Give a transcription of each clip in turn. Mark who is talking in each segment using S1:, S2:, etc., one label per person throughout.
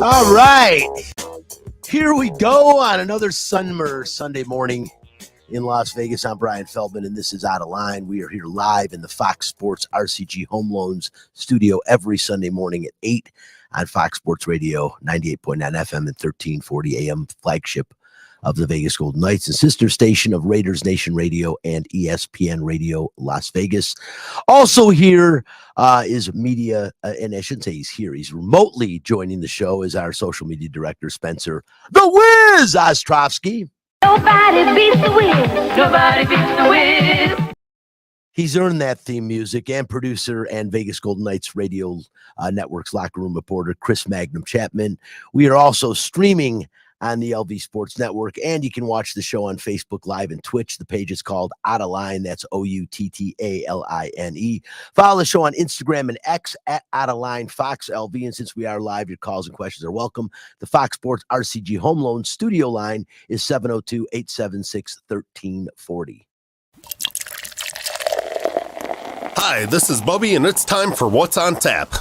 S1: All right. Here we go on another summer Sunday morning in Las Vegas. I'm Brian Feldman, and this is Out of Line. We are here live in the Fox Sports RCG Home Loans studio every Sunday morning at 8 on Fox Sports Radio, 98.9 FM and 1340 AM, flagship of the Vegas Golden Knights, and sister station of Raiders Nation Radio and ESPN Radio Las Vegas. Also here is media, and I shouldn't say he's here, he's remotely joining the show, is our social media director, Spencer the Wiz Ostrovsky.
S2: Nobody beats the Wiz. Nobody beats the Wiz.
S1: He's earned that theme music, and producer and Vegas Golden Knights Radio Network's locker room reporter, Chris Magnum Chapman. We are also streaming on the LV Sports Network, and you can watch the show on Facebook Live and Twitch. The page is called Out of Line. That's OUTTALINE. Follow the show on Instagram and X at Out of Line Fox LV. And since we are live, your calls and questions are welcome. The Fox Sports RCG Home Loan studio line is 702-876-1340.
S3: Hi, this is Bubby, and it's time for What's on Tap.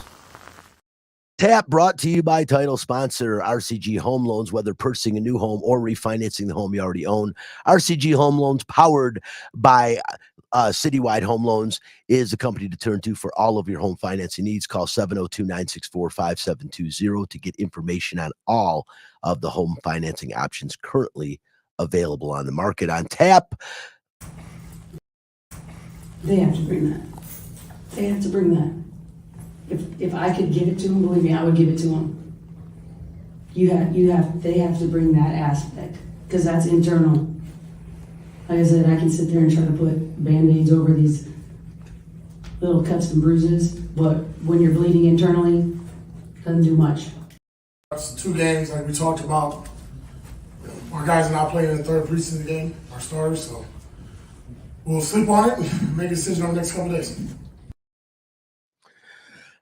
S1: Tap brought to you by title sponsor RCG Home Loans. Whether purchasing a new home or refinancing the home you already own, RCG Home Loans, powered by Citywide Home Loans, is the company to turn to for all of your home financing needs. Call 702-964-5720 to get information on all of the home financing options currently available on the market. On tap,
S4: they have to bring that. They have to bring that. If I could give it to them, believe me, I would give it to them. They have to bring that aspect, because that's internal. Like I said, I can sit there and try to put Band-Aids over these little cuts and bruises, but when you're bleeding internally, it doesn't do much.
S5: That's 2 games like we talked about. Our guys are not playing in the third preseason game, our starters, so we'll sleep on it and make a decision over the next couple days.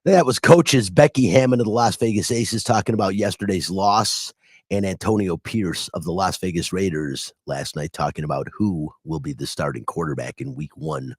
S1: that was coaches Becky Hammond of the Las Vegas Aces talking about yesterday's loss, and Antonio Pierce of the Las Vegas Raiders last night talking about who will be the starting quarterback in week 1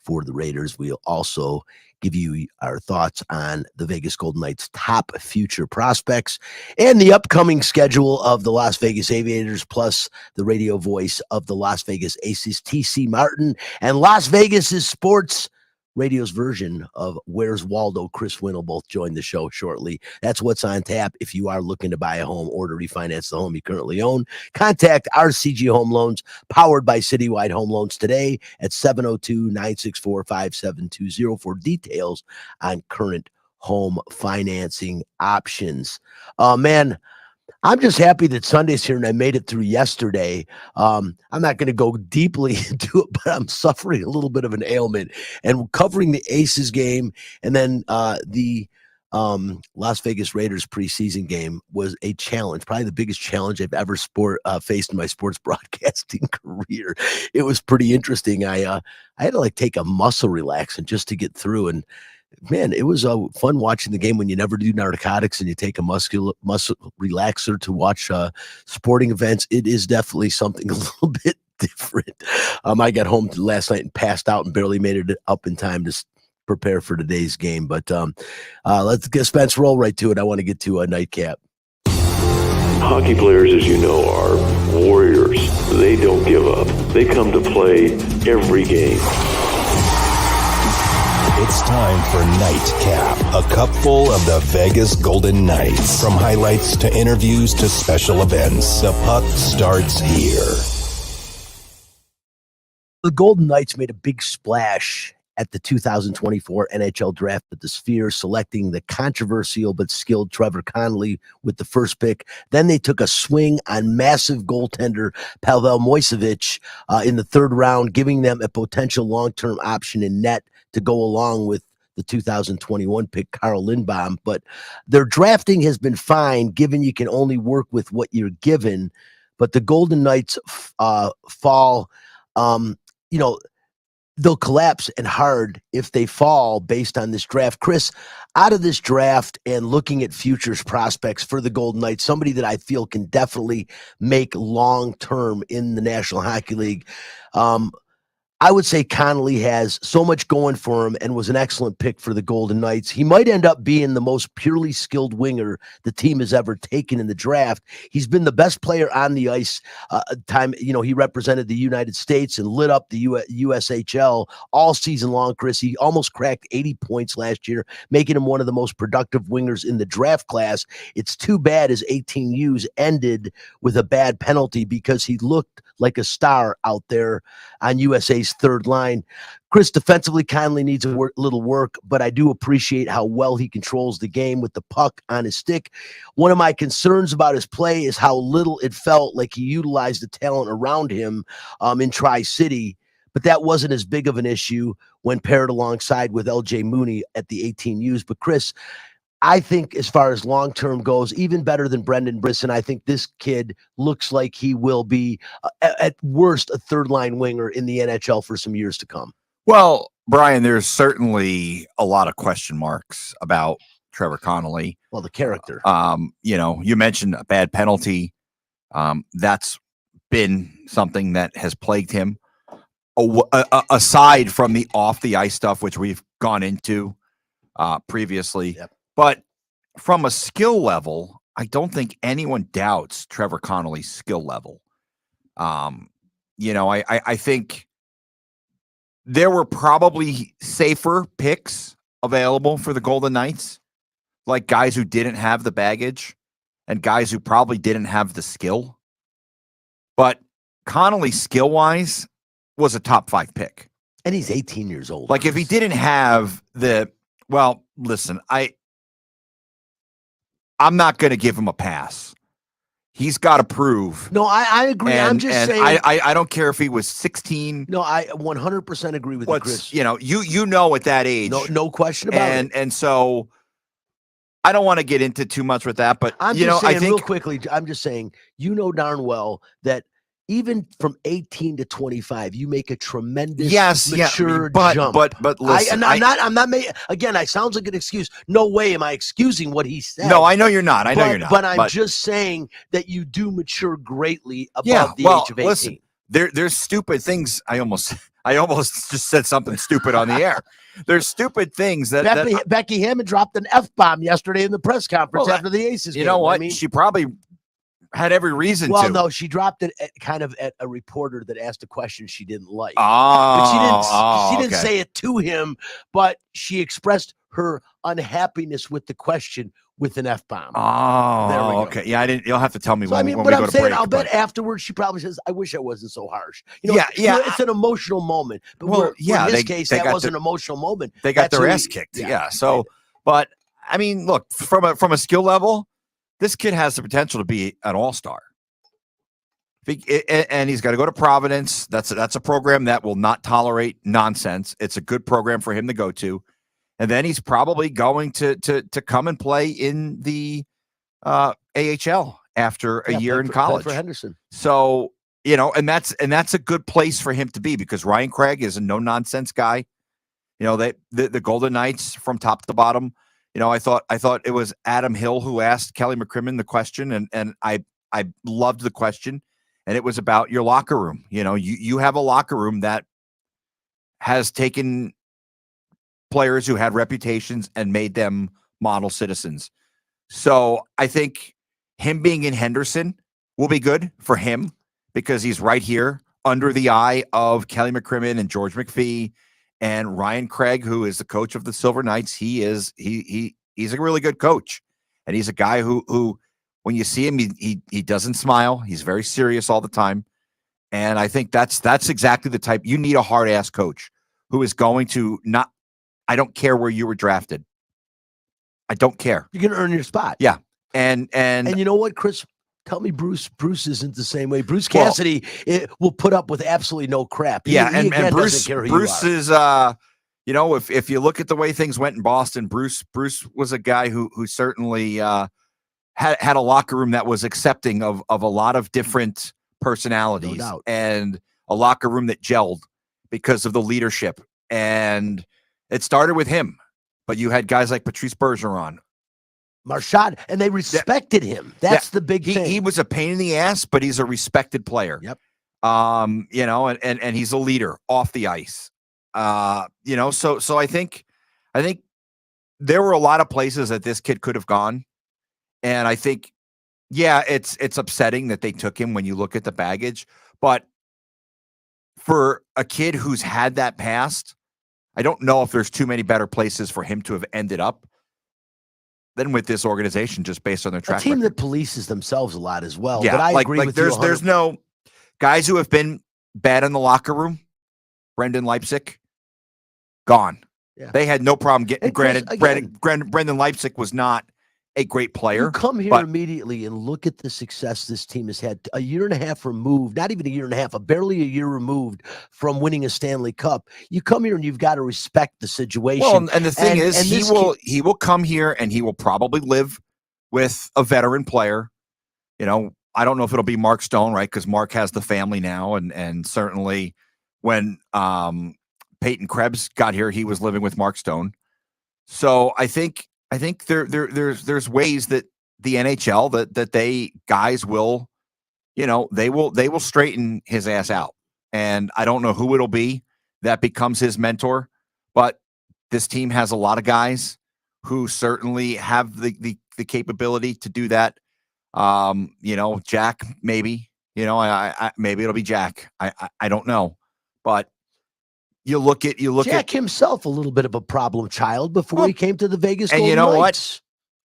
S1: for the Raiders. We'll also give you our thoughts on the Vegas Golden Knights' top future prospects and the upcoming schedule of the Las Vegas Aviators, plus the radio voice of the Las Vegas Aces, TC Martin, and Las Vegas's sports radio's version of Where's Waldo. Chris Wynn will both join the show shortly. That's what's on tap. If you are looking to buy a home or to refinance the home you currently own, contact RCG Home Loans, powered by Citywide Home Loans, today at 702-964-5720 for details on current home financing options. Man, I'm just happy that Sunday's here and I made it through yesterday. I'm not going to go deeply into it, but I'm suffering a little bit of an ailment, and covering the Aces game and then the Las Vegas Raiders preseason game was a challenge, probably the biggest challenge I've ever faced in my sports broadcasting career. It was pretty interesting. I had to take a muscle relaxant just to get through, and man, it was fun watching the game when you never do narcotics and you take a muscle relaxer to watch sporting events. It is definitely something a little bit different. I got home last night and passed out and barely made it up in time to prepare for today's game. But let's get Spence roll right to it. I want to get to a nightcap.
S6: Hockey players, as you know, are warriors. They don't give up. They come to play every game.
S7: It's time for Nightcap, a cupful of the Vegas Golden Knights. From highlights to interviews to special events, the puck starts here.
S1: The Golden Knights made a big splash at the 2024 NHL Draft at the Sphere, selecting the controversial but skilled Trevor Connolly with the first pick. Then they took a swing on massive goaltender Pavel Moisevich in the 3rd round, giving them a potential long-term option in net to go along with the 2021 pick, Carl Lindbaum. But their drafting has been fine, given you can only work with what you're given. But the Golden Knights fall, they'll collapse and hard if they fall based on this draft. Chris, out of this draft and looking at futures prospects for the Golden Knights, somebody that I feel can definitely make long-term in the National Hockey League, I would say Connolly has so much going for him and was an excellent pick for the Golden Knights. He might end up being the most purely skilled winger the team has ever taken in the draft. He's been the best player on the ice. He represented the United States and lit up the USHL all season long, Chris. He almost cracked 80 points last year, making him one of the most productive wingers in the draft class. It's too bad his 18 U's ended with a bad penalty because he looked like a star out there on USA's third line. Chris, defensively, Conley needs a little work, but I do appreciate how well he controls the game with the puck on his stick. One of my concerns about his play is how little it felt like he utilized the talent around him in Tri-City, but that wasn't as big of an issue when paired alongside with LJ Mooney at the 18 U's. But Chris, I think as far as long-term goes, even better than Brendan Brisson, I think this kid looks like he will be, at worst, a third-line winger in the NHL for some years to come.
S8: Well, Brian, there's certainly a lot of question marks about Trevor Connolly.
S1: Well, the character.
S8: You mentioned a bad penalty. That's been something that has plagued him. Aside from the off-the-ice stuff, which we've gone into previously.
S1: Yep.
S8: But from a skill level, I don't think anyone doubts Trevor Connolly's skill level. I think there were probably safer picks available for the Golden Knights, like guys who didn't have the baggage and guys who probably didn't have the skill. But Connolly, skill-wise, was a top 5 pick.
S1: And he's 18 years old.
S8: Like, if he didn't have listen, I'm not going to give him a pass. He's got to prove.
S1: No, I agree. I'm just saying.
S8: I don't care if he was 16.
S1: No, I 100% agree with you, Chris.
S8: You know at that age.
S1: No question about it.
S8: And so I don't want to get into too much with that, but
S1: I'm just saying real quickly, I'm just saying, darn well that even from 18 to 25, you make a tremendous, mature jump.
S8: But listen,
S1: I'm not making, again, it sounds like an excuse. No way am I excusing what he said.
S8: No, I know you're not. You're not.
S1: But I'm just saying that you do mature greatly above the age of 18.
S8: Listen, there's stupid things. I almost just said something stupid on the air. There's stupid things that
S1: Becky Hammond dropped an F-bomb yesterday in the press conference after the Aces game.
S8: You know what? I mean, she probably had every reason to.
S1: Well, no, she dropped it at a reporter that asked a question she didn't like.
S8: But
S1: she didn't say it to him, but she expressed her unhappiness with the question with an F-bomb.
S8: Oh,
S1: there we go.
S8: Okay. Yeah, you'll have to tell me when we go to break.
S1: I'll bet afterwards she probably says, "I wish I wasn't so harsh." It's an emotional moment. But in this case, that was an emotional moment.
S8: They got their ass kicked. Yeah. So, but I mean, look, from a skill level, this kid has the potential to be an all-star. And he's got to go to Providence. That's a program that will not tolerate nonsense. It's a good program for him to go to. And then he's probably going to come and play in the AHL after a year in college.
S1: For Henderson.
S8: So, and that's a good place for him to be because Ryan Craig is a no-nonsense guy. The Golden Knights from top to bottom. I thought it was Adam Hill who asked Kelly McCrimmon the question, and I loved the question, and it was about your locker room. You have a locker room that has taken players who had reputations and made them model citizens. So I think him being in Henderson will be good for him because he's right here under the eye of Kelly McCrimmon and George McPhee. And Ryan Craig, who is the coach of the Silver Knights, he's a really good coach. And he's a guy who when you see him, he doesn't smile. He's very serious all the time. And I think that's exactly the type. You need a hard-ass coach who is going to not – I don't care where you were drafted. I don't care.
S1: You're going to earn your spot.
S8: Yeah. And
S1: you know what, Chris? Tell me Bruce isn't the same way. Bruce Cassidy will put up with absolutely no crap.
S8: And Bruce is if you look at the way things went in Boston, Bruce was a guy who certainly had a locker room that was accepting of a lot of different personalities,
S1: no doubt.
S8: And a locker room that gelled because of the leadership. And it started with him, but you had guys like Patrice Bergeron,
S1: Marchand, and they respected him. That's the big thing.
S8: He was a pain in the ass, but he's a respected player.
S1: Yep.
S8: And he's a leader off the ice. So I think there were a lot of places that this kid could have gone. And I think, yeah, it's upsetting that they took him when you look at the baggage, but for a kid who's had that past, I don't know if there's too many better places for him to have ended up than with this organization, just based on their track
S1: A team
S8: record.
S1: that polices themselves a lot as well.
S8: Yeah,
S1: But I agree with you.
S8: there's no guys who have been bad in the locker room. Brendan Leipzig, gone.
S1: Yeah.
S8: They had no problem getting.
S1: And Chris,
S8: Brendan Leipzig was not a great player.
S1: You come here
S8: but
S1: immediately and look at the success this team has had. A year and a half removed, not even a year and a half, barely a year removed from winning a Stanley Cup. You come here and you've got to respect the situation.
S8: Well, and the thing is, he will come here and he will probably live with a veteran player. I don't know if it'll be Mark Stone, right? Because Mark has the family now, and certainly when Peyton Krebs got here, he was living with Mark Stone. So I think there's ways that the NHL that they guys will, they will straighten his ass out. And I don't know who it'll be that becomes his mentor, but this team has a lot of guys who certainly have the capability to do that. Jack, maybe, I maybe it'll be Jack. I don't know, but you look
S1: Jack
S8: at
S1: himself, a little bit of a problem child before he came to the Vegas.
S8: And you know
S1: Knights.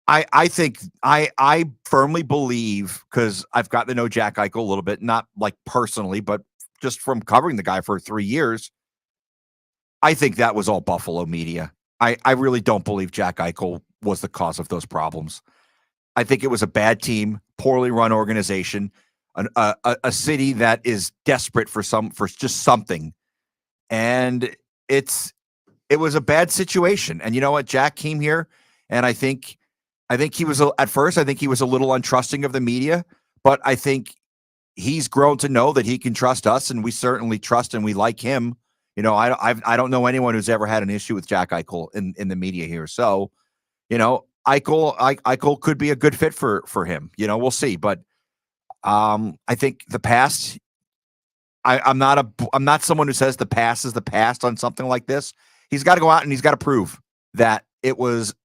S8: what? I think I firmly believe, because I've gotten to know Jack Eichel a little bit, not like personally, but just from covering the guy for 3 years. I think that was all Buffalo media. I really don't believe Jack Eichel was the cause of those problems. I think it was a bad team, poorly run organization, a city that is desperate for just something. And it was a bad situation. And you know what? Jack came here, and I think he was at first, I think he was a little untrusting of the media, but I think he's grown to know that he can trust us, and we certainly trust and we like him. I don't know anyone who's ever had an issue with Jack Eichel in the media here. So, Eichel could be a good fit for him. We'll see. But I think the past, I'm not someone who says the past is the past on something like this. He's got to go out and he's got to prove that it was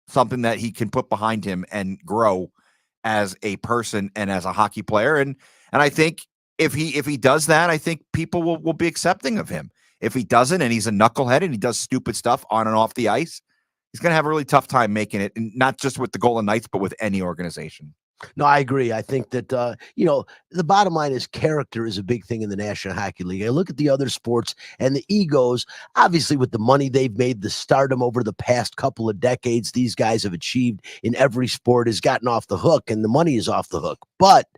S8: something that he can put behind him and grow as a person and as a hockey player. And I think if he does that, I think people will be accepting of him. If he doesn't, and he's a knucklehead and he does stupid stuff on and off the ice, he's going to have a really tough time making it, and not just with the Golden Knights, but with any organization.
S1: No, I agree. I think that, the bottom line is character is a big thing in the National Hockey League. I look at the other sports and the egos, obviously with the money they've made, the stardom over the past couple of decades, these guys have achieved in every sport has gotten off the hook, and the money is off the hook. But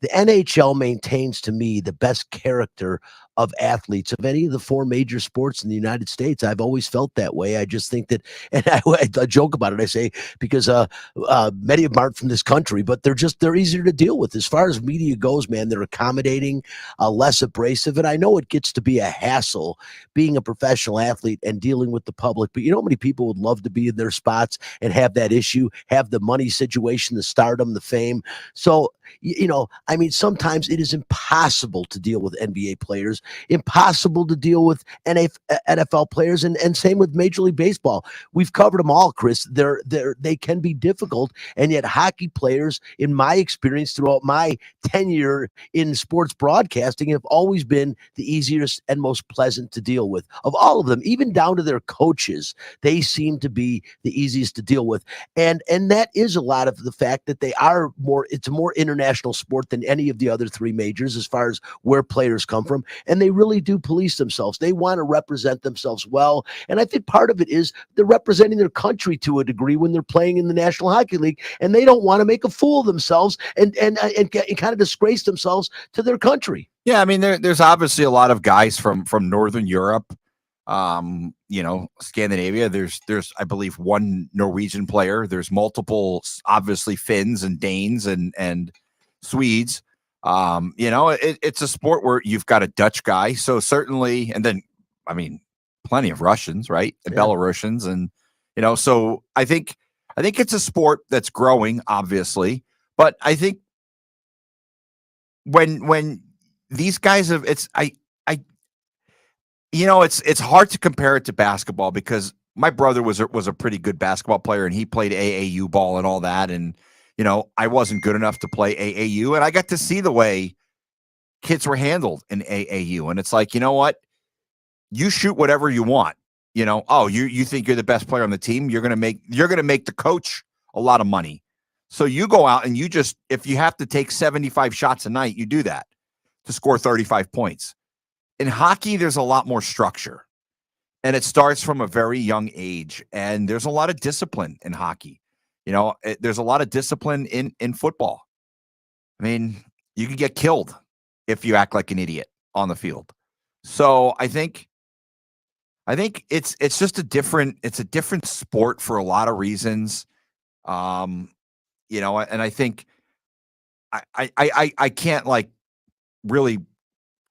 S1: the NHL maintains, to me, the best character of athletes of any of the 4 major sports in the United States. I've always felt that way. I just think that, and I joke about it. I say, because many of them aren't from this country, but they're easier to deal with. As far as media goes, man, they're accommodating, less abrasive. And I know it gets to be a hassle being a professional athlete and dealing with the public, but you know how many people would love to be in their spots and have that issue, have the money situation, the stardom, the fame. So, sometimes it is impossible to deal with NBA players, impossible to deal with NFL players, and same with Major League Baseball. We've covered them all, Chris. They can be difficult, and yet hockey players, in my experience throughout my tenure in sports broadcasting, have always been the easiest and most pleasant to deal with. Of all of them, even down to their coaches, they seem to be the easiest to deal with. And that is a lot of the fact that it's a more international sport than any of the other 3 majors as far as where players come from. And they really do police themselves. They want to represent themselves well. And I think part of it is they're representing their country to a degree when they're playing in the National Hockey League, and they don't want to make a fool of themselves and kind of disgrace themselves to their country.
S8: Yeah, I mean, there's obviously a lot of guys from Northern Europe, Scandinavia. There's I believe 1 Norwegian player. There's multiple, obviously, Finns and Danes and Swedes. It's a sport where you've got a Dutch guy, so certainly, and then plenty of Russians, right? And
S1: Yeah.
S8: Belarusians, and so I think it's a sport that's growing, obviously, but I think when these guys have it's it's hard to compare it to basketball because my brother was a pretty good basketball player and he played AAU ball and all that, and I wasn't good enough to play AAU, and I got to see the way kids were handled in AAU, and it's like, you know what, you shoot whatever you want. You think you're the best player on the team, you're gonna make the coach a lot of money. So you go out and if you have to take 75 shots a night, you do that to score 35 points. In hockey, there's a lot more structure, and it starts from a very young age, and there's a lot of discipline in hockey. There's a lot of discipline in football. I mean, you could get killed if you act like an idiot on the field. So I think it's just a different sport for a lot of reasons. And I think I can't like really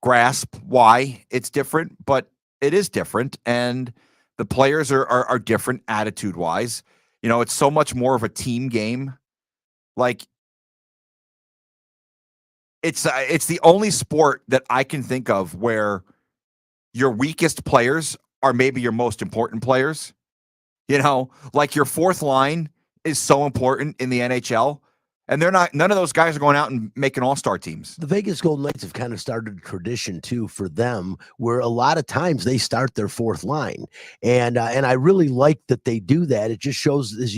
S8: grasp why it's different, but it is different, and the players are different attitude wise. It's so much more of a team game. Like it's the only sport that I can think of where your weakest players are maybe your most important players. Like your fourth line is so important in the NHL, and none of those guys are going out and making all-star teams.
S1: The Vegas Golden Knights have kind of started a tradition too for them, where a lot of times they start their fourth line, and I really like that they do that. It just shows, as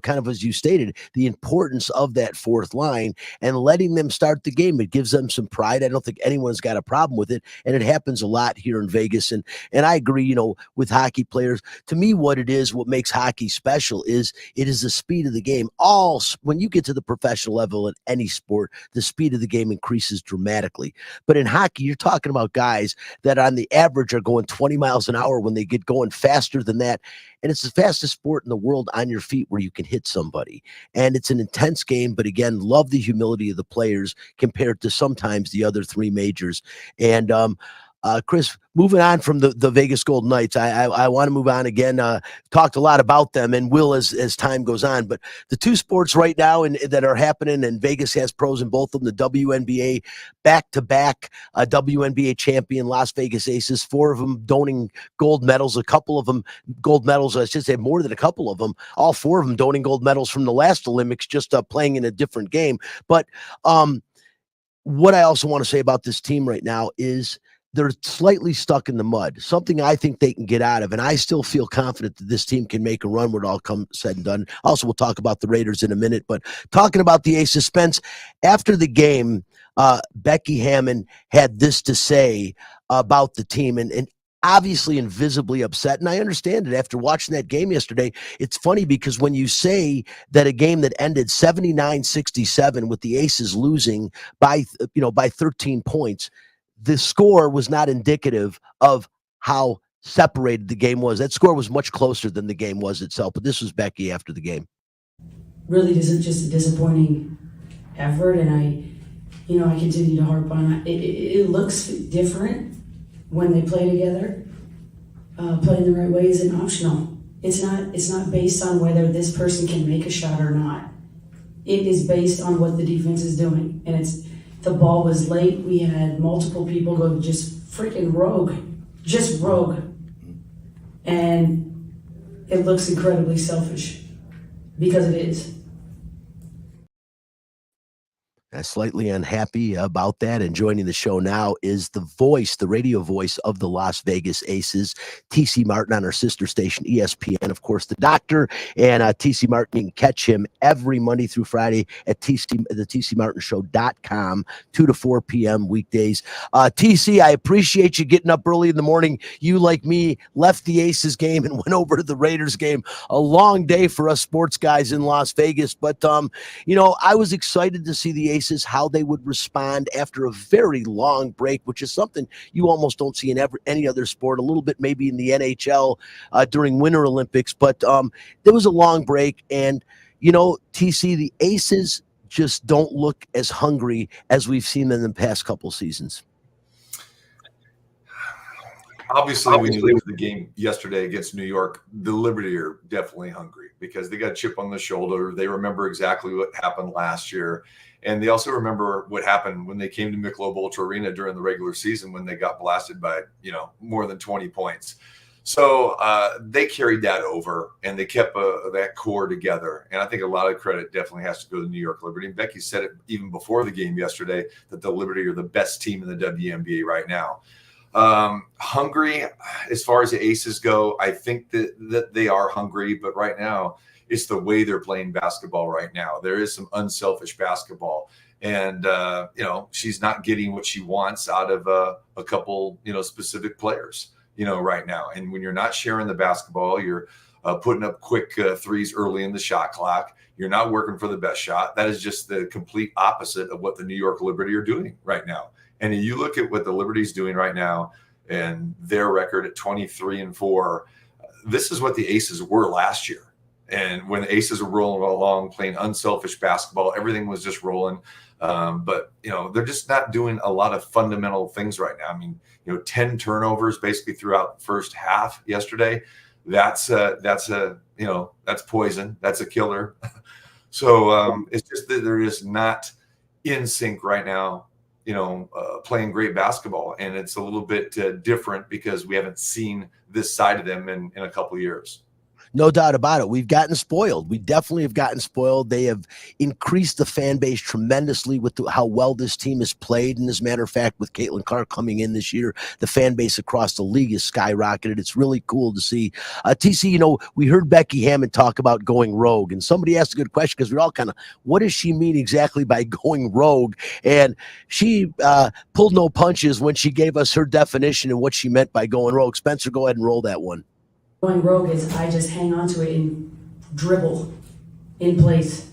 S1: kind of as you stated, the importance of that fourth line and letting them start the game. It gives them some pride. I don't think anyone's got a problem with it, and it happens a lot here in Vegas. And I agree, with hockey players. To me, what makes hockey special is it is the speed of the game. When you get to the professional level in any sport, the speed of the game increases dramatically. But in hockey, you're talking about guys that on the average are going 20 miles an hour when they get going faster than that. And it's the fastest sport in the world on your feet where you can hit somebody. And it's an intense game. But again, love the humility of the players compared to sometimes the other three majors. And Chris, moving on from the Vegas Golden Knights, I want to move on again. Talked a lot about them and will as time goes on. But the two sports right now that are happening, and Vegas has pros in both of them, the WNBA back-to-back WNBA champion, Las Vegas Aces, 4 of them donning gold medals, a couple of them gold medals, I should say more than a couple of them, all 4 of them donning gold medals from the last Olympics, just playing in a different game. But what I also want to say about this team right now is they're slightly stuck in the mud, something I think they can get out of. And I still feel confident that this team can make a run when it all comes said and done. Also, we'll talk about the Raiders in a minute, but talking about the Aces, Spence, after the game, Becky Hammon had this to say about the team, and obviously and visibly upset. And I understand it after watching that game yesterday. It's funny because when you say that a game that ended 79-67 with the Aces losing by 13 points, the score was not indicative of how separated the game was. That score was much closer than the game was itself. But this was Becky after the game.
S4: Really, just a disappointing effort, and I continue to harp on it. It looks different when they play together. Playing the right way isn't optional. It's not based on whether this person can make a shot or not. It is based on what the defense is doing, and the ball was late. We had multiple people go just freaking rogue. And it looks incredibly selfish because it is.
S1: Slightly unhappy about that, and joining the show now is the radio voice of the Las Vegas Aces, TC Martin, on our sister station ESPN, of course, the doctor. And TC Martin, you can catch him every Monday through Friday at the TCMartinshow.com, 2 to 4 p.m. weekdays. TC, I appreciate you getting up early in the morning. You, like me, left the Aces game and went over to the Raiders game. A long day for us sports guys in Las Vegas, but I was excited to see the Aces, how they would respond after a very long break, which is something you almost don't see in any other sport, a little bit maybe in the NHL during Winter Olympics, but there was a long break. And, TC, the Aces just don't look as hungry as we've seen them in the past couple seasons.
S9: Obviously, when you look at the game yesterday against New York, the Liberty are definitely hungry because they got a chip on the shoulder. They remember exactly what happened last year. And they also remember what happened when they came to Michelob Ultra Arena during the regular season when they got blasted by, more than 20 points. So they carried that over, and they kept that core together. And I think a lot of credit definitely has to go to New York Liberty. And Becky said it even before the game yesterday that the Liberty are the best team in the WNBA right now. Hungry, as far as the Aces go, I think that they are hungry, but right now it's the way they're playing basketball right now. There is some unselfish basketball, and she's not getting what she wants out of a couple specific players right now. And when you're not sharing the basketball, you're putting up quick threes early in the shot clock. You're not working for the best shot. That is just the complete opposite of what the New York Liberty are doing right now. And you look at what the Liberty's doing right now and their record at 23-4. This is what the Aces were last year. And when the Aces were rolling along, playing unselfish basketball, everything was just rolling. But they're just not doing a lot of fundamental things right now. I mean, 10 turnovers basically throughout the first half yesterday. That's poison. That's a killer. So it's just that they're just not in sync right now. Playing great basketball, and it's a little bit different because we haven't seen this side of them in a couple of years.
S1: No doubt about it. We've gotten spoiled. We definitely have gotten spoiled. They have increased the fan base tremendously with how well this team has played. And as a matter of fact, with Caitlin Carr coming in this year, the fan base across the league has skyrocketed. It's really cool to see. TC, we heard Becky Hammond talk about going rogue, and somebody asked a good question because we're all kind of, what does she mean exactly by going rogue? And she pulled no punches when she gave us her definition and what she meant by going rogue. Spencer, go ahead and roll that one.
S4: Going rogue is I just hang on to it and dribble in place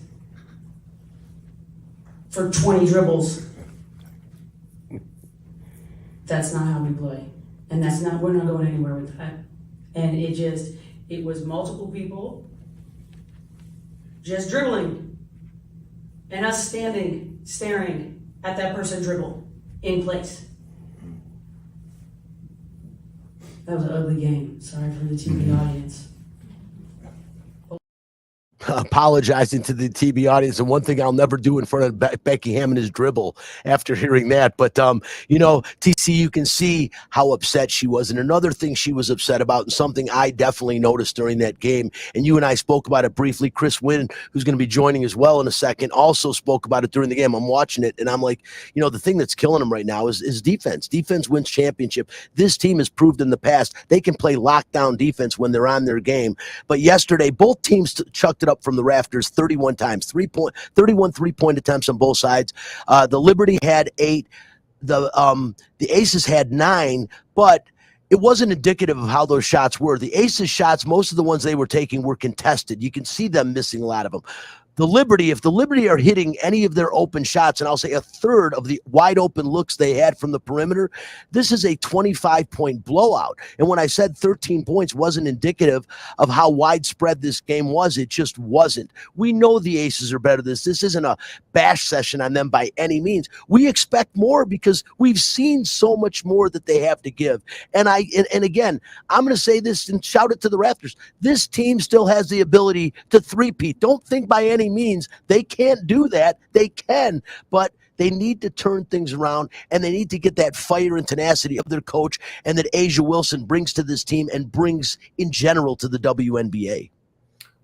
S4: for 20 dribbles. That's not how we play. And we're not going anywhere with that. And it was multiple people just dribbling and us standing, staring at that person dribble in place. That was an ugly game. Sorry for the TV audience.
S1: Apologizing to the TV audience, and one thing I'll never do in front of Becky Hammond is dribble after hearing that. But TC, you can see how upset she was. And another thing she was upset about, and something I definitely noticed during that game, and you and I spoke about it briefly. Chris Wynn, who's going to be joining as well in a second, also spoke about it during the game. I'm watching it, and I'm like, the thing that's killing them right now is defense. Defense wins championship. This team has proved in the past they can play lockdown defense when they're on their game. But yesterday, both teams chucked it up from the rafters 31 times, 31 3-point attempts on both sides. The Liberty had 8, the Aces had 9, but it wasn't indicative of how those shots were. The Aces shots, most of the ones they were taking were contested. You can see them missing a lot of them. If the Liberty are hitting any of their open shots, and I'll say a third of the wide open looks they had from the perimeter, this is a 25-point blowout. And when I said 13 points wasn't indicative of how widespread this game was, it just wasn't. We know the Aces are better than this. This isn't a bash session on them by any means. We expect more because we've seen so much more that they have to give. And again, I'm going to say this and shout it to the rafters. This team still has the ability to three-peat. Don't think by any means they can't do that. They can, but they need to turn things around, and they need to get that fire and tenacity of their coach and that Asia Wilson brings to this team and brings in general to the WNBA.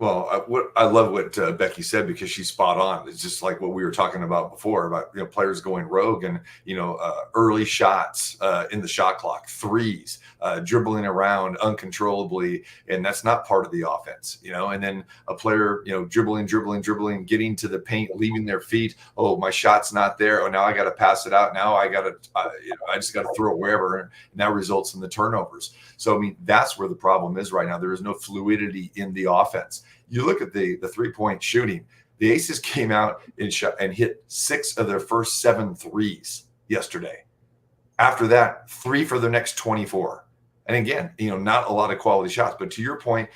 S9: Well, I love what Becky said because she's spot on. It's just like what we were talking about before about players going rogue and early shots in the shot clock, threes, dribbling around uncontrollably, and that's not part of the offense. And then a player dribbling, getting to the paint, leaving their feet. Oh, my shot's not there. Oh, now I got to pass it out. Now I just got to throw it wherever, and that results in the turnovers. So I mean that's where the problem is right now. There is no fluidity in the offense. You look at the 3-point shooting. The Aces came out and hit 6 of their first 7 threes yesterday. After that, 3 for their next 24. And again, not a lot of quality shots. But to your point,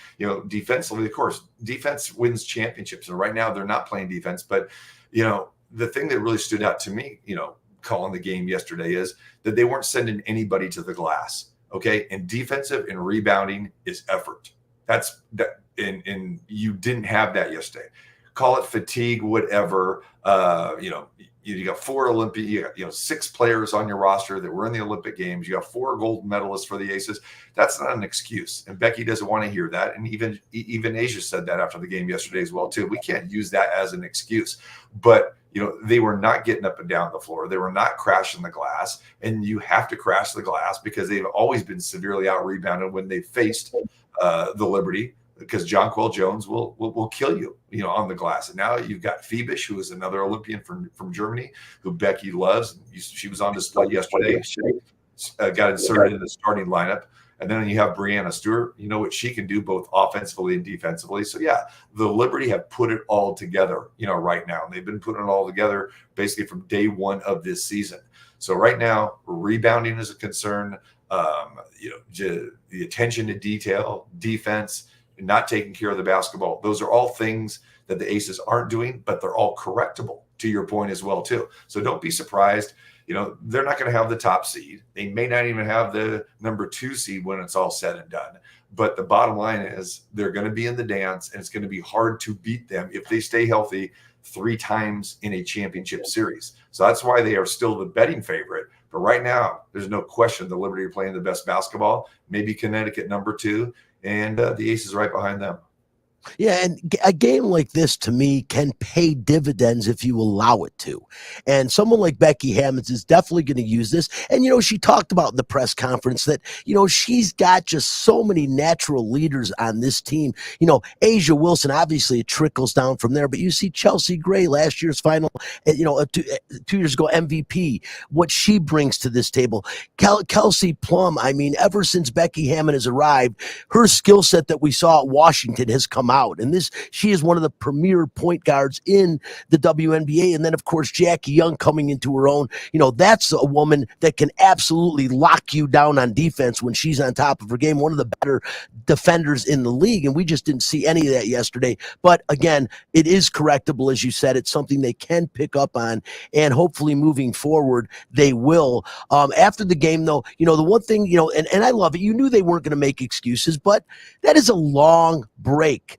S9: defensively, of course, defense wins championships. And right now they're not playing defense. But, the thing that really stood out to me, calling the game yesterday is that they weren't sending anybody to the glass. Okay. And defensive and rebounding is effort. That's that. And you didn't have that yesterday. Call it fatigue, whatever. You got 4 Olympic, you got 6 players on your roster that were in the Olympic Games. You got 4 gold medalists for the Aces. That's not an excuse. And Becky doesn't want to hear that. And even Asia said that after the game yesterday as well too. We can't use that as an excuse. But they were not getting up and down the floor. They were not crashing the glass. And you have to crash the glass because they've always been severely out rebounded when they faced the Liberty. Because Jonquel Jones will kill you, on the glass. And now you've got Phoebish, who is another Olympian from Germany, who Becky loves. She was on display yesterday. She got inserted in the starting lineup. And then you have Brianna Stewart. You know what she can do both offensively and defensively. So, yeah, the Liberty have put it all together, right now. And they've been putting it all together basically from day one of this season. So right now, rebounding is a concern. The attention to detail, defense, not taking care of the basketball. Those are all things that the Aces aren't doing, but they're all correctable, to your point as well, too. So don't be surprised. They're not going to have the top seed. They may not even have the number 2 seed when it's all said and done. But the bottom line is they're going to be in the dance, and it's going to be hard to beat them if they stay healthy 3 times in a championship series. So that's why they are still the betting favorite. But right now, there's no question the Liberty are playing the best basketball, maybe Connecticut number 2. And the Aces right behind them.
S1: Yeah, and a game like this, to me, can pay dividends if you allow it to. And someone like Becky Hammonds is definitely going to use this. And, she talked about in the press conference that, she's got just so many natural leaders on this team. Asia Wilson, obviously it trickles down from there. But you see Chelsea Gray, last year's final, 2 years ago, MVP, what she brings to this table. Kelsey Plum, ever since Becky Hammond has arrived, her skill set that we saw at Washington has come out. And she is one of the premier point guards in the WNBA. And then, of course, Jackie Young coming into her own. That's a woman that can absolutely lock you down on defense when she's on top of her game. One of the better defenders in the league. And we just didn't see any of that yesterday. But again, it is correctable, as you said. It's something they can pick up on. And hopefully moving forward, they will. After the game, though, the one thing, and I love it. You knew they weren't going to make excuses, but that is a long break.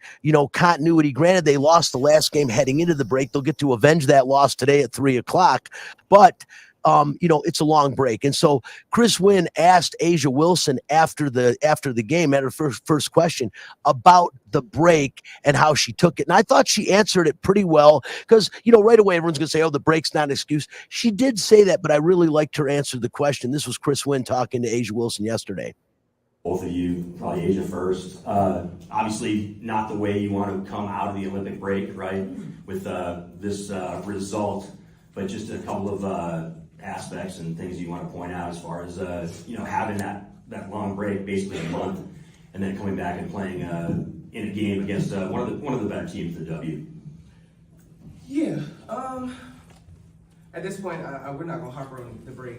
S1: Continuity. Granted, they lost the last game heading into the break. They'll get to avenge that loss today at 3:00. But it's a long break. And so Chris Wynn asked Asia Wilson after the game, at her first question, about the break and how she took it. And I thought she answered it pretty well because, right away everyone's going to say, oh, the break's not an excuse. She did say that, but I really liked her answer to the question. This was Chris Wynn talking to Asia Wilson yesterday.
S10: Both of you, probably Asia first. Obviously, not the way you want to come out of the Olympic break, right, with this result, but just a couple of aspects and things you want to point out as far as having that long break, basically a month, and then coming back and playing in a game against one of the better teams, the W.
S11: Yeah. At this point, we're not going to harp on the break.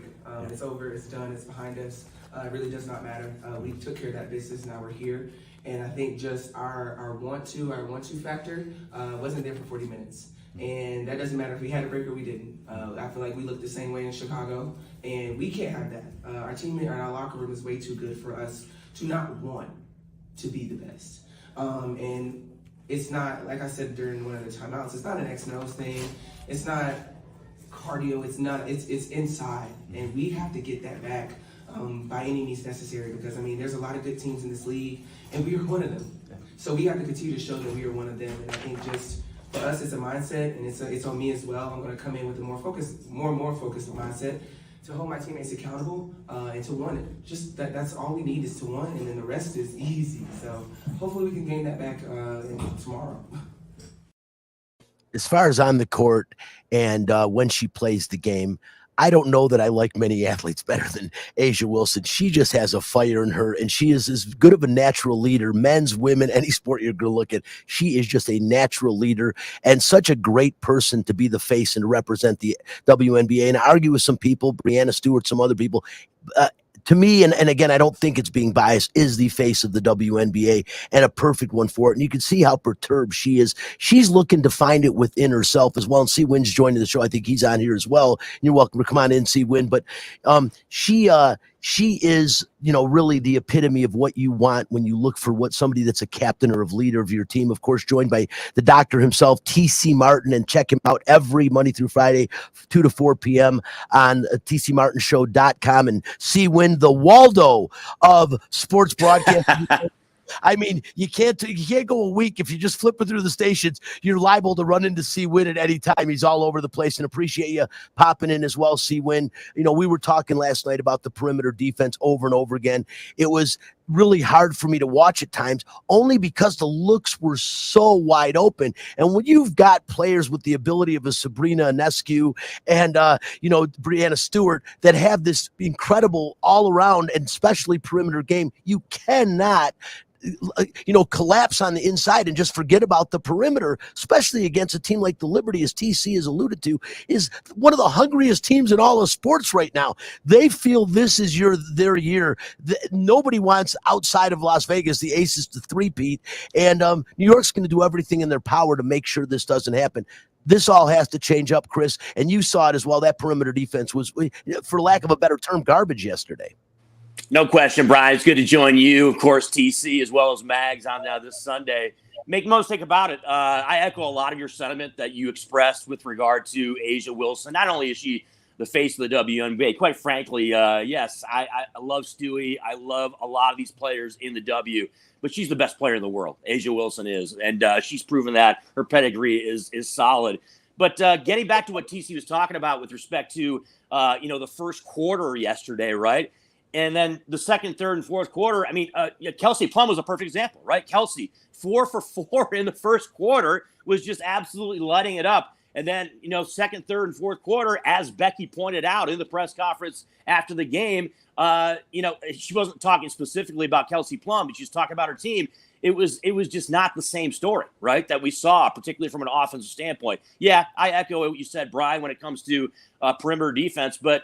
S11: It's over. It's done. It's behind us. It really does not matter. We took care of that business. Now we're here. And I think just our want-to factor wasn't there for 40 minutes. And that doesn't matter if we had a break or we didn't. I feel like we looked the same way in Chicago, and we can't have that. Our team and our locker room is way too good for us to not want to be the best. And it's not, like I said during one of the timeouts, it's not an X-nose thing. It's not cardio. It's inside. And we have to get that back by any means necessary because, there's a lot of good teams in this league, and we are one of them. So we have to continue to show that we are one of them. And I think just for us, it's a mindset, and it's on me as well. I'm going to come in with a more and more focused mindset to hold my teammates accountable and to want it. Just that's all we need is to want, and then the rest is easy. So hopefully we can gain that back tomorrow.
S1: As far as on the court and when she plays the game, I don't know that I like many athletes better than Asia Wilson. She just has a fire in her, and she is as good of a natural leader, men's, women, any sport you're going to look at. She is just a natural leader and such a great person to be the face and to represent the WNBA. And I argue with some people, Brianna Stewart, some other people, to me, and again, I don't think it's being biased, is the face of the WNBA and a perfect one for it. And you can see how perturbed she is. She's looking to find it within herself as well. And C. Wynn's joining the show. I think he's on here as well. You're welcome to come on in, C. Wynn. But she is, really the epitome of what you want when you look for what somebody that's a captain or a leader of your team. Of course, joined by the doctor himself, TC Martin, and check him out every Monday through Friday, 2 to 4 p.m. on tcmartinshow.com and see when the Waldo of sports broadcasting. I mean, you can't go a week if you just flipping through the stations. You're liable to run into C Win at any time. He's all over the place, and appreciate you popping in as well, C Win. We were talking last night about the perimeter defense over and over again. It was really hard for me to watch at times, only because the looks were so wide open. And when you've got players with the ability of a Sabrina Ionescu and Brianna Stewart that have this incredible all around and especially perimeter game, you cannot collapse on the inside and just forget about the perimeter, especially against a team like the Liberty, as TC has alluded to, is one of the hungriest teams in all of sports right now. They feel this is their year. Nobody wants, outside of Las Vegas, the Aces to three-peat, and New York's going to do everything in their power to make sure this doesn't happen. This all has to change up, Chris, and you saw it as well. That perimeter defense was, for lack of a better term, garbage yesterday.
S12: No question, Brian. It's good to join you, of course, TC, as well as Mags on this Sunday. Make no mistake about it. I echo a lot of your sentiment that you expressed with regard to A'ja Wilson. Not only is she the face of the WNBA, quite frankly, yes, I love Stewie. I love a lot of these players in the W, but she's the best player in the world. A'ja Wilson is, and she's proven that. Her pedigree is solid. But getting back to what TC was talking about with respect to, the first quarter yesterday, right? And then the second, third, and fourth quarter, Kelsey Plum was a perfect example, right? Kelsey, 4 for 4 in the first quarter, was just absolutely lighting it up. And then, second, third, and fourth quarter, as Becky pointed out in the press conference after the game, she wasn't talking specifically about Kelsey Plum, but she was talking about her team. It was just not the same story, right, that we saw, particularly from an offensive standpoint. Yeah, I echo what you said, Brian, when it comes to perimeter defense. But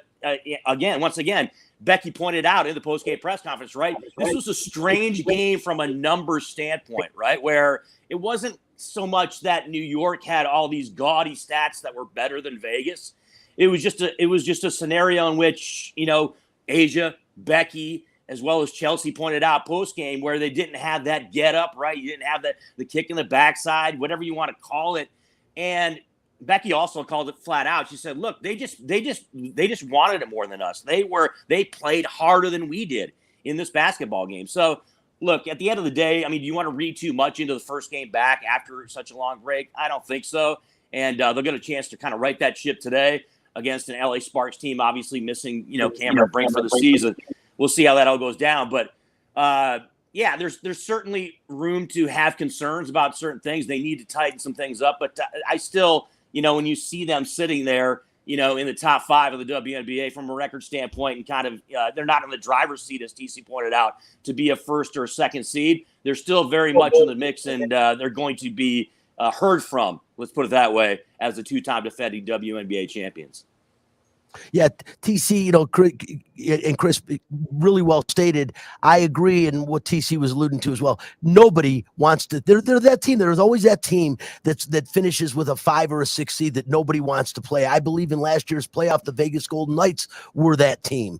S12: once again, Becky pointed out in the post-game press conference, right, this was a strange game from a numbers standpoint, right, where it wasn't so much that New York had all these gaudy stats that were better than Vegas. It was just a scenario in which, A'ja, Becky, as well as Chelsea pointed out post-game, where they didn't have that get-up, right? You didn't have the kick in the backside, whatever you want to call it. And Becky also called it flat out. She said, look, they just wanted it more than us. They played harder than we did in this basketball game. So, look, at the end of the day, do you want to read too much into the first game back after such a long break? I don't think so. And they'll get a chance to kind of right that ship today against an LA Sparks team, obviously missing, Cameron Brink for the season. We'll see how that all goes down. But, there's certainly room to have concerns about certain things. They need to tighten some things up. But I still, when you see them sitting there, in the top 5 of the WNBA from a record standpoint and kind of they're not in the driver's seat, as TC pointed out, to be a first or second seed. They're still very much in the mix, and they're going to be heard from, let's put it that way, as the 2-time defending WNBA champions.
S1: Yeah, TC, and Chris, really well stated. I agree, and what TC was alluding to as well. Nobody wants to. They're that team. There's always that team that finishes with a 5 or a 6 seed that nobody wants to play. I believe in last year's playoff, the Vegas Golden Knights were that team.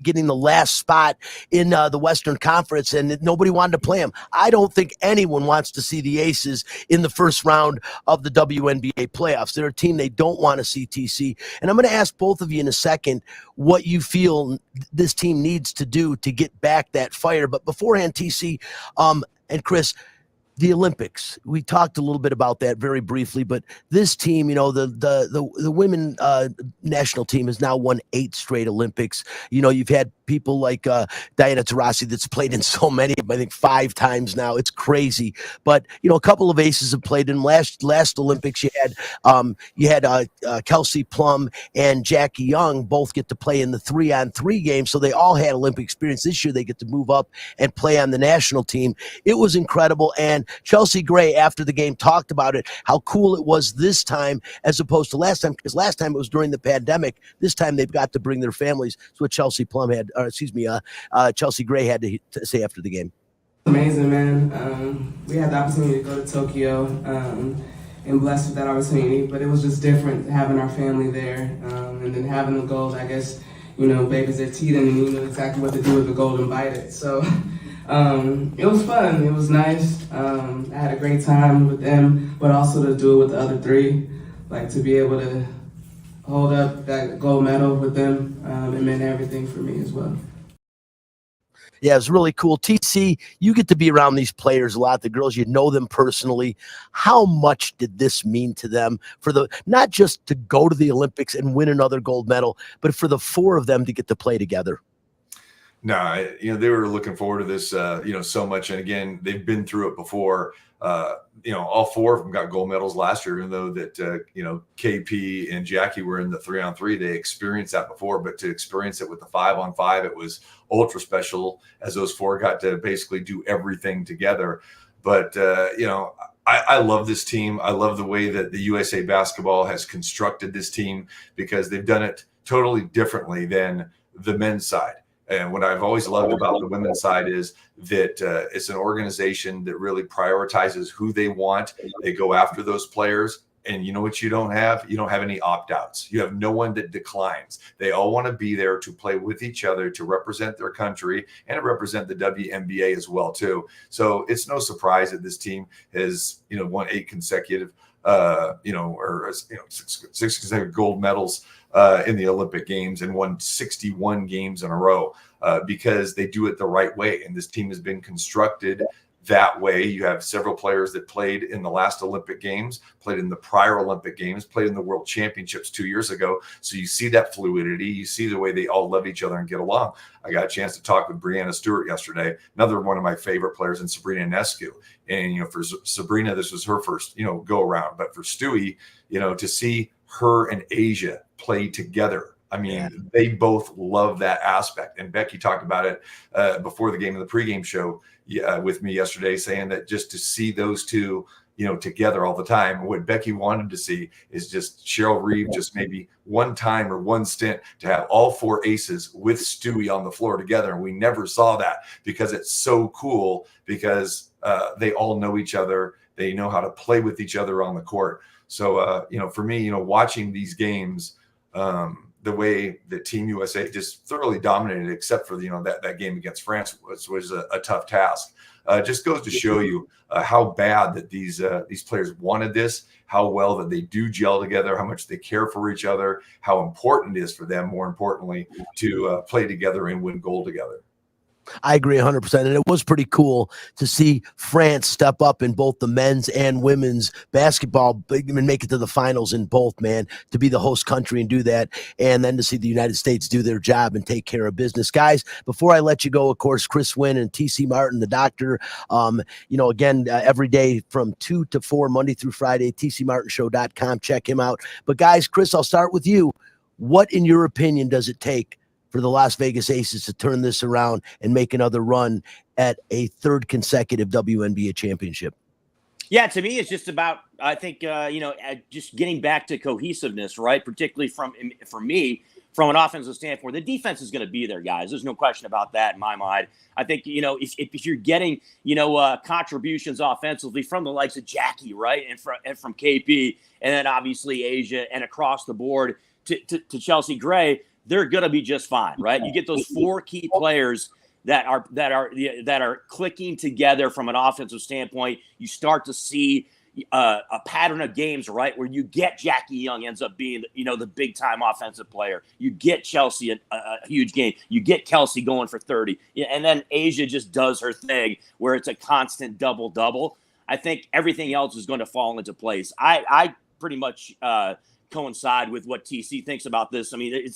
S1: Getting the last spot in the Western Conference, and nobody wanted to play them. I don't think anyone wants to see the Aces in the first round of the WNBA playoffs. They're a team they don't want to see, TC. And I'm going to ask both of you in a second what you feel this team needs to do to get back that fire. But beforehand, TC and Chris, the Olympics, we talked a little bit about that very briefly, but this team, the women national team has now won 8 straight Olympics. You've had people like Diana Taurasi that's played in so many, I think 5 times now. It's crazy. But, a couple of aces have played in last Olympics. You had Kelsey Plum and Jackie Young both get to play in the 3-on-3 game. So they all had Olympic experience. This year they get to move up and play on the national team. It was incredible. And Chelsea Gray, after the game, talked about it, how cool it was this time as opposed to last time, because last time it was during the pandemic. This time they've got to bring their families. That's what Chelsea Gray had to say after the game.
S11: Amazing, man. We had the opportunity to go to Tokyo and blessed with that opportunity, but it was just different having our family there and then having the gold, I guess, babies their teeth and you know exactly what to do with the golden bite it. So it was fun. It was nice. I had a great time with them, but also to do it with the other three, like to be able to hold up that gold medal with them, it meant everything for me as well.
S1: Yeah, it's really cool. TC, you get to be around these players a lot. The girls, you know them personally. How much did this mean to them for not just to go to the Olympics and win another gold medal, but for the four of them to get to play together?
S9: No, they were looking forward to this, so much. And again, they've been through it before. All four of them got gold medals last year, even though that, KP and Jackie were in the 3-on-3. They experienced that before, but to experience it with the 5-on-5, it was ultra special as those four got to basically do everything together. But, I love this team. I love the way that the USA Basketball has constructed this team because they've done it totally differently than the men's side. And what I've always loved about the women's side is that it's an organization that really prioritizes who they want. They go after those players. And you know what you don't have? You don't have any opt-outs. You have no one that declines. They all want to be there to play with each other, to represent their country, and to represent the WNBA as well, too. So it's no surprise that this team has, won 8 consecutive, six consecutive gold medals in the Olympic Games and won 61 games in a row because they do it the right way. And this team has been constructed that way. You have several players that played in the last Olympic Games, played in the prior Olympic Games, played in the World Championships 2 years ago. So you see that fluidity. You see the way they all love each other and get along. I got a chance to talk with Breanna Stewart yesterday, another one of my favorite players, and Sabrina Ionescu. And, for Sabrina, this was her first, go around. But for Stewie, to see her and Asia play together, I mean, they both love that aspect. And Becky talked about it before the game in the pregame show with me yesterday, saying that just to see those two, together all the time, what Becky wanted to see is just Cheryl Reeve, just maybe one time or one stint to have all four aces with Stewie on the floor together. And we never saw that because it's so cool because they all know each other. They know how to play with each other on the court. So, for me, watching these games, the way that Team USA just thoroughly dominated, except for that game against France was a tough task. Just goes to show you how bad that these players wanted this, how well that they do gel together, how much they care for each other, how important it is for them, more importantly, to play together and win gold together.
S1: I agree 100%. And it was pretty cool to see France step up in both the men's and women's basketball and make it to the finals in both, man, to be the host country and do that. And then to see the United States do their job and take care of business. Guys, before I let you go, of course, Chris Wynn and TC Martin, the doctor, again, every day from 2 to 4, Monday through Friday, tcmartinshow.com. Check him out. But guys, Chris, I'll start with you. What, in your opinion, does it take for the Las Vegas Aces to turn this around and make another run at a third consecutive WNBA championship?
S12: Yeah, to me, it's just about, I think, just getting back to cohesiveness, right? Particularly for me, from an offensive standpoint, the defense is going to be there, guys. There's no question about that in my mind. I think, if you're getting, contributions offensively from the likes of Jackie, right, and from KP, and then obviously Asia, and across the board to Chelsea Gray, they're going to be just fine, right? You get those 4 key players that are clicking together from an offensive standpoint. You start to see a pattern of games, right, where you get Jackie Young ends up being, the big time offensive player. You get Chelsea a huge game. You get Kelsey going for 30, and then Asia just does her thing where it's a constant double. I think everything else is going to fall into place. I pretty much coincide with what TC thinks about this. I mean,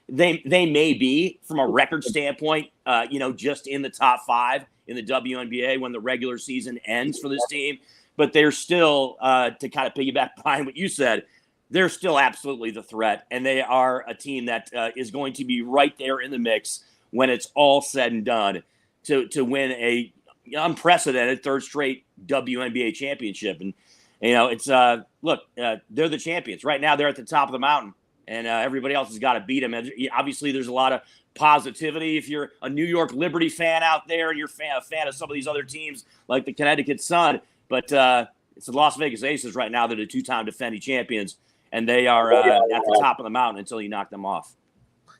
S12: they may be, from a record standpoint, just in the top 5 in the WNBA when the regular season ends for this team, but they're still, to kind of piggyback behind what you said, they're still absolutely the threat, and they are a team that is going to be right there in the mix when it's all said and done to win a unprecedented third straight WNBA championship. And it's look, they're the champions right now. They're at the top of the mountain, and everybody else has got to beat them. And obviously, there's a lot of positivity if you're a New York Liberty fan out there and you're a fan of some of these other teams like the Connecticut Sun. But it's the Las Vegas Aces right now. They're the 2-time defending champions, and they are at the top of the mountain until you knock them off.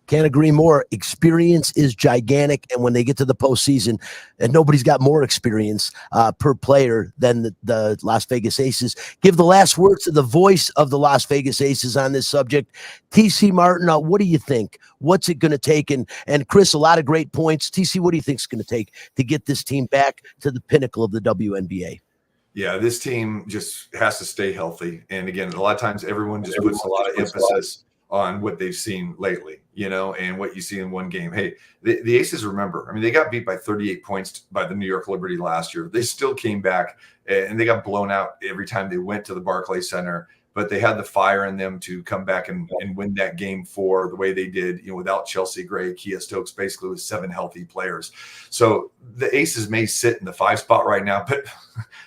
S1: Can't agree more. Experience is gigantic, and when they get to the postseason, and nobody's got more experience per player than the Las Vegas Aces. Give the last word to the voice of the Las Vegas Aces on this subject. TC Martin, what do you think? What's it going to take? And Chris, a lot of great points. TC, what do you think it's going to take to get this team back to the pinnacle of the WNBA?
S9: Yeah, this team just has to stay healthy. And again, a lot of times everyone just puts a lot of emphasis on what they've seen lately, and what you see in one game. Hey, the Aces, remember, I mean, they got beat by 38 points by the New York Liberty last year. They still came back, and they got blown out every time they went to the Barclays Center, but they had the fire in them to come back and win that game 4 the way they did, without Chelsea Gray, Kia Stokes, basically with 7 healthy players. So the Aces may sit in the 5 spot right now, but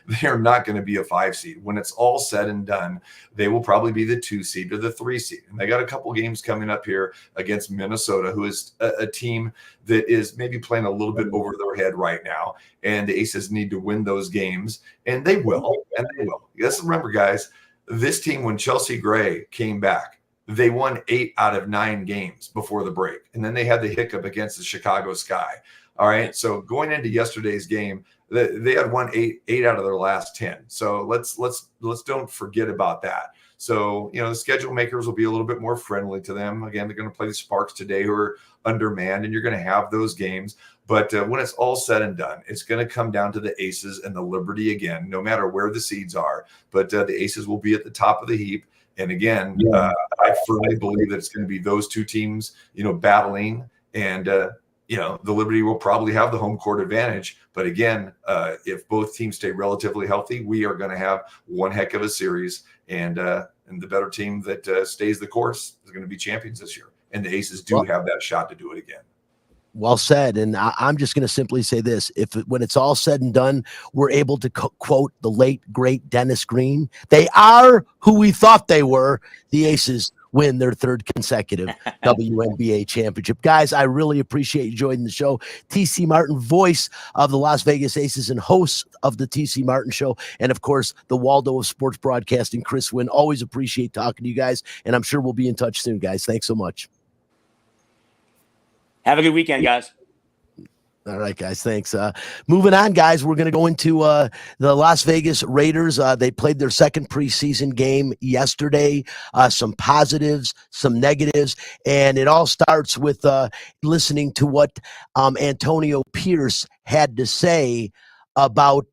S9: they are not going to be a 5 seed. When it's all said and done, they will probably be the 2 seed or the 3 seed. And they got a couple games coming up here against Minnesota, who is a team that is maybe playing a little bit over their head right now. And the Aces need to win those games, and they will. And they will. Yes, remember, guys, this team, when Chelsea Gray came back, they won 8 out of 9 games before the break. And then they had the hiccup against the Chicago Sky. All right. So going into yesterday's game, they had won 8 out of their last 10. So let's don't forget about that. So, the schedule makers will be a little bit more friendly to them. Again, they're going to play the Sparks today, who are undermanned, and you're going to have those games. But when it's all said and done, it's going to come down to the Aces and the Liberty again, no matter where the seeds are. But the Aces will be at the top of the heap. And again, I firmly believe that it's going to be those 2 teams, battling. And, the Liberty will probably have the home court advantage. But again, if both teams stay relatively healthy, we are going to have one heck of a series. And the better team that stays the course is going to be champions this year. And the Aces do have that shot to do it again.
S1: Well said. And I'm just going to simply say this. When it's all said and done, we're able to quote the late, great Dennis Green. They are who we thought they were. The Aces win their 3rd consecutive WNBA championship. Guys, I really appreciate you joining the show. TC Martin, voice of the Las Vegas Aces and host of the TC Martin Show. And of course, the Waldo of sports broadcasting, Chris Wynn. Always appreciate talking to you guys. And I'm sure we'll be in touch soon, guys. Thanks so much.
S12: Have a good weekend, guys.
S1: All right, guys. Thanks. Moving on, guys. We're going to go into the Las Vegas Raiders. They played their 2nd preseason game yesterday. Some positives, some negatives, and it all starts with listening to what Antonio Pierce had to say about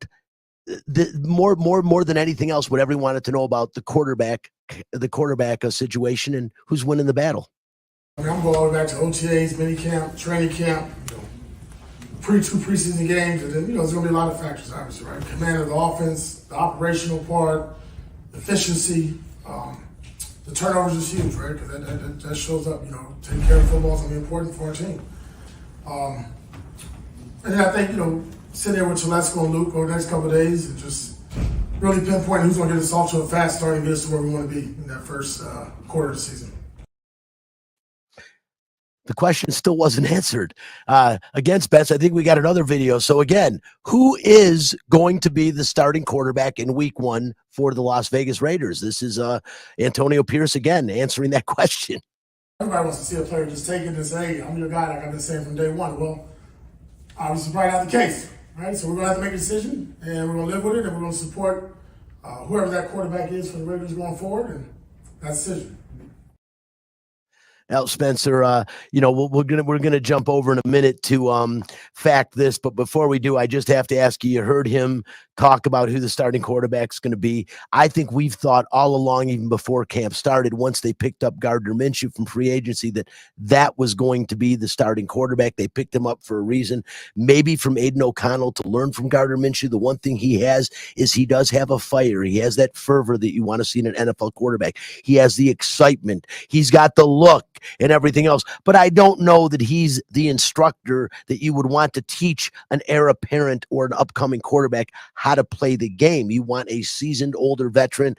S1: the more than anything else. What everyone wanted to know about the quarterback situation and who's winning the battle.
S5: I'm going all the way back to OTAs, minicamp, training camp, two preseason games, and then, there's going to be a lot of factors, obviously, right? Command of the offense, the operational part, efficiency, the turnovers is huge, right? Because that shows up, taking care of football is going to be important for our team. And then I think, sitting there with Telesco and Luke over the next couple of days and just really pinpointing who's going to get us off to a fast start and get us to where we want to be in that first quarter of the season.
S1: The question still wasn't answered. Again, Spence, I think we got another video. So again, who is going to be the starting quarterback in week 1 for the Las Vegas Raiders? This is Antonio Pierce again answering that question.
S5: Everybody wants to see a player just take it and say, hey, I'm your guy, like I've been saying from day one. Well, obviously probably not the case, right? So we're going to have to make a decision, and we're going to live with it, and we're going to support whoever that quarterback is for the Raiders going forward, and that's the decision.
S1: Now, Spencer, we're gonna jump over in a minute to fact this, but before we do, I just have to ask you. You heard him talk about who the starting quarterback is going to be. I think we've thought all along, even before camp started, once they picked up Gardner Minshew from free agency, that was going to be the starting quarterback. They picked him up for a reason, maybe from Aiden O'Connell to learn from Gardner Minshew. The one thing he has is he does have a fire. He has that fervor that you want to see in an NFL quarterback. He has the excitement. He's got the look and everything else. But I don't know that he's the instructor that you would want to teach an heir apparent or an upcoming quarterback how to play the game. You want a seasoned older veteran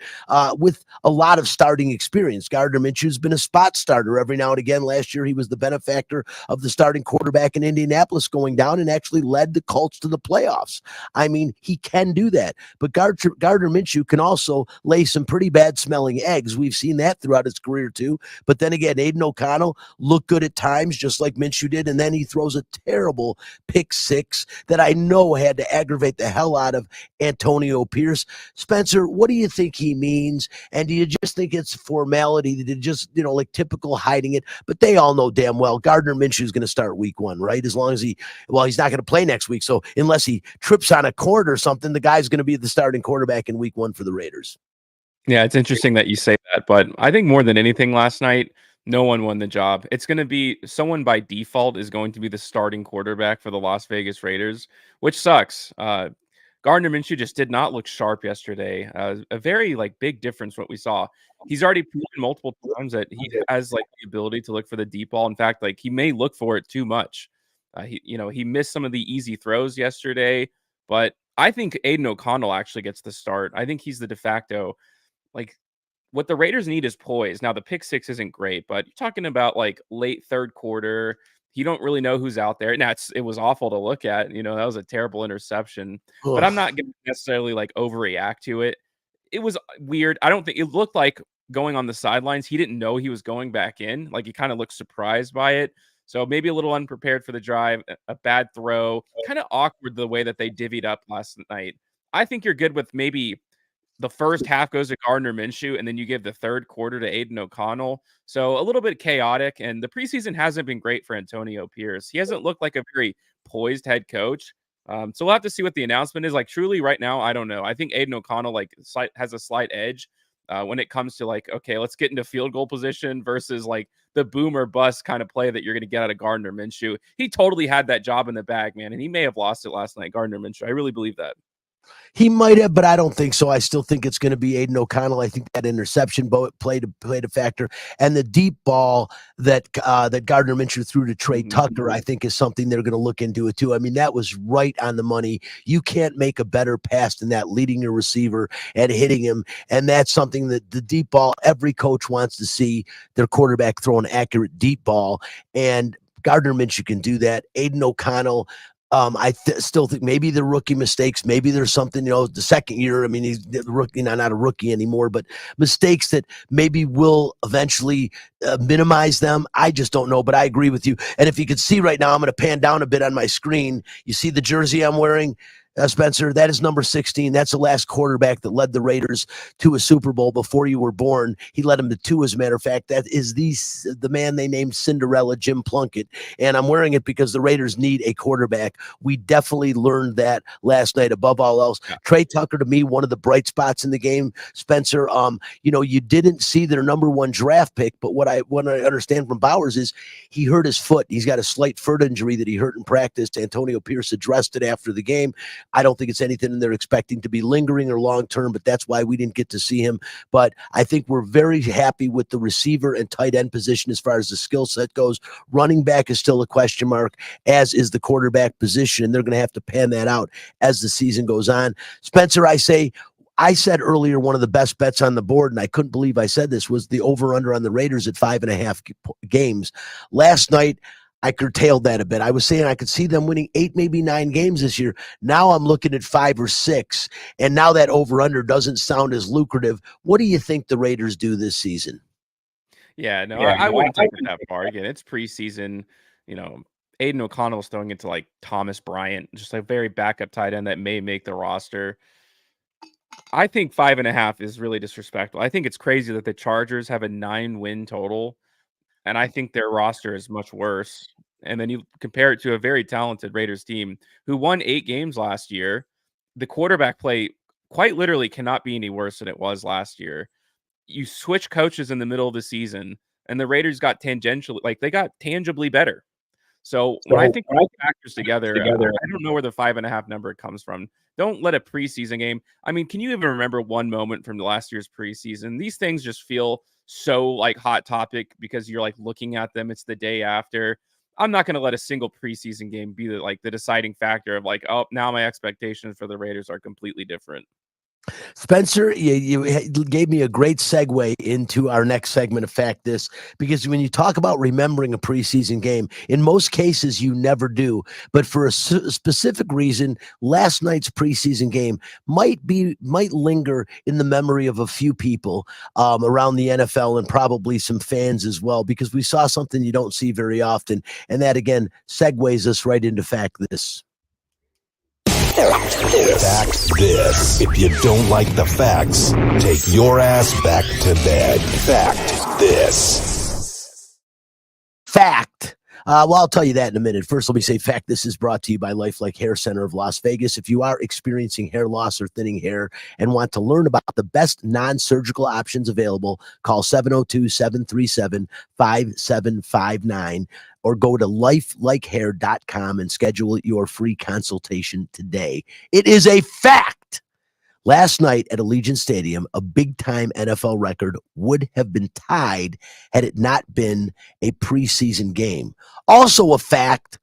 S1: with a lot of starting experience. Gardner Minshew's been a spot starter every now and again. Last year, he was the benefactor of the starting quarterback in Indianapolis going down and actually led the Colts to the playoffs. I mean, he can do that. But Gardner Minshew can also lay some pretty bad smelling eggs. We've seen that throughout his career too. But then again, Aiden O'Connell look good at times, just like Minshew did, and then he throws a terrible pick six that I know had to aggravate the hell out of Antonio Pierce. Spencer, what do you think he means? And do you just think it's formality? Did it just, like typical hiding it? But they all know damn well Gardner Minshew is going to start week 1, right? As long as he's not going to play next week. So unless he trips on a cord or something, the guy's going to be the starting quarterback in week 1 for the Raiders.
S13: Yeah, it's interesting that you say that, but I think more than anything last night, no one won the job. It's going to be someone by default is going to be the starting quarterback for the Las Vegas Raiders, which sucks. Gardner Minshew just did not look sharp yesterday. A very big difference what we saw. He's already proven multiple times that he has the ability to look for the deep ball. In fact, he may look for it too much. He missed some of the easy throws yesterday, but I think Aiden O'Connell actually gets the start. I think he's the de facto. What the Raiders need is poise. Now, the pick six isn't great, but you're talking about late third quarter. You don't really know who's out there. Now, it was awful to look at. That was a terrible interception, but I'm not going to necessarily overreact to it. It was weird. I don't think it looked like going on the sidelines. He didn't know he was going back in. He kind of looked surprised by it. So maybe a little unprepared for the drive, a bad throw, kind of awkward the way that they divvied up last night. I think you're good with maybe the first half goes to Gardner Minshew, and then you give the third quarter to Aiden O'Connell. So a little bit chaotic, and the preseason hasn't been great for Antonio Pierce. He hasn't looked like a very poised head coach. So we'll have to see what the announcement is. Truly right now, I don't know. I think Aiden O'Connell has a slight edge when it comes to okay, let's get into field goal position versus the boom or bust kind of play that you're going to get out of Gardner Minshew. He totally had that job in the bag, man, and he may have lost it last night, Gardner Minshew. I really believe that.
S1: He might have, but I don't think so. I still think it's going to be Aiden O'Connell. I think that interception played a factor, and the deep ball that Gardner Minshew threw to Trey Tucker, I think, is something they're going to look into it too. I mean, that was right on the money. You can't make a better pass than that, leading your receiver and hitting him, and that's something that the deep ball. Every coach wants to see their quarterback throw an accurate deep ball, and Gardner Minshew can do that. Aiden O'Connell. I still think maybe the rookie mistakes, maybe there's something, the second year. I mean, he's the rookie, not a rookie anymore, but mistakes that maybe will eventually minimize them. I just don't know, but I agree with you. And if you could see right now, I'm going to pan down a bit on my screen. You see the jersey I'm wearing? Spencer, that is number 16. That's the last quarterback that led the Raiders to a Super Bowl before you were born. He led them to 2, as a matter of fact. That is the man they named Cinderella, Jim Plunkett. And I'm wearing it because the Raiders need a quarterback. We definitely learned that last night above all else. Yeah. Trey Tucker, to me, one of the bright spots in the game. Spencer, you didn't see their number 1 draft pick, but what I understand from Bowers is he hurt his foot. He's got a slight foot injury that he hurt in practice. Antonio Pierce addressed it after the game. I don't think it's anything they're expecting to be lingering or long-term, but that's why we didn't get to see him. But I think we're very happy with the receiver and tight end position as far as the skill set goes. Running back is still a question mark, as is the quarterback position, and they're going to have to pan that out as the season goes on. Spencer, I said earlier one of the best bets on the board, and I couldn't believe I said this, was the over-under on the Raiders at 5.5 games. Last night, I curtailed that a bit. I was saying I could see them winning 8, maybe 9 games this year. Now I'm looking at 5 or 6, and now that over-under doesn't sound as lucrative. What do you think the Raiders do this season?
S13: Yeah, no, I wouldn't take it that far. Again, it's preseason. Aiden O'Connell's throwing into Thomas Bryant, just a very backup tight end that may make the roster. I think 5.5 is really disrespectful. I think it's crazy that the Chargers have a 9-win total, and I think their roster is much worse. And then you compare it to a very talented Raiders team who won 8 games last year. The quarterback play quite literally cannot be any worse than it was last year. You switch coaches in the middle of the season, and the Raiders got tangibly better. So when I think factors together, I don't know where the 5.5 number comes from. Don't let a preseason game. I mean, can you even remember one moment from the last year's preseason? These things just feel so hot topic because you're looking at them. It's the day after. I'm not going to let a single preseason game be the deciding factor of oh, now my expectations for the Raiders are completely different.
S1: Spencer, you gave me a great segue into our next segment of Fact This, because when you talk about remembering a preseason game, in most cases you never do. But for a specific reason, last night's preseason game might linger in the memory of a few people around the NFL and probably some fans as well, because we saw something you don't see very often. And that, again, segues us right into Fact This.
S7: Fact this. If you don't like the facts, take your ass back to bed. Fact this.
S1: Fact. Well, I'll tell you that in a minute. First, let me say Fact This is brought to you by Lifelike Hair Center of Las Vegas. If you are experiencing hair loss or thinning hair and want to learn about the best non-surgical options available, call 702-737-5759 or go to lifelikehair.com and schedule your free consultation today. It is a fact. Last night at Allegiant Stadium, a big-time NFL record would have been tied had it not been a preseason game. Also a fact,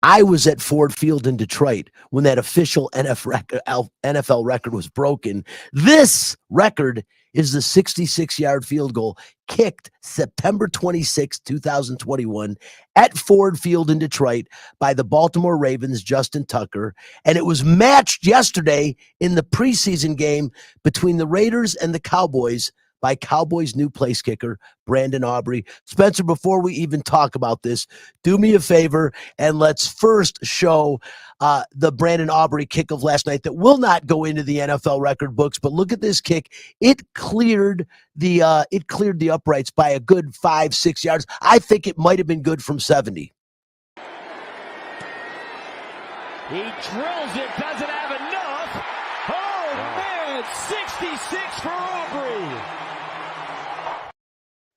S1: I was at Ford Field in Detroit when that official NFL record was broken. This record is the 66-yard field goal kicked September 26, 2021 at Ford Field in Detroit by the Baltimore Ravens' Justin Tucker. And it was matched yesterday in the preseason game between the Raiders and the Cowboys by Cowboys' new place kicker, Brandon Aubrey. Spencer, before we even talk about this, do me a favor and let's first show the Brandon Aubrey kick of last night that will not go into the NFL record books. But look at this kick. It cleared the uprights by a good 5-6 yards. I think it might have been good from 70.
S14: He drills it, doesn't have enough. Oh, man, 66 for Aubrey.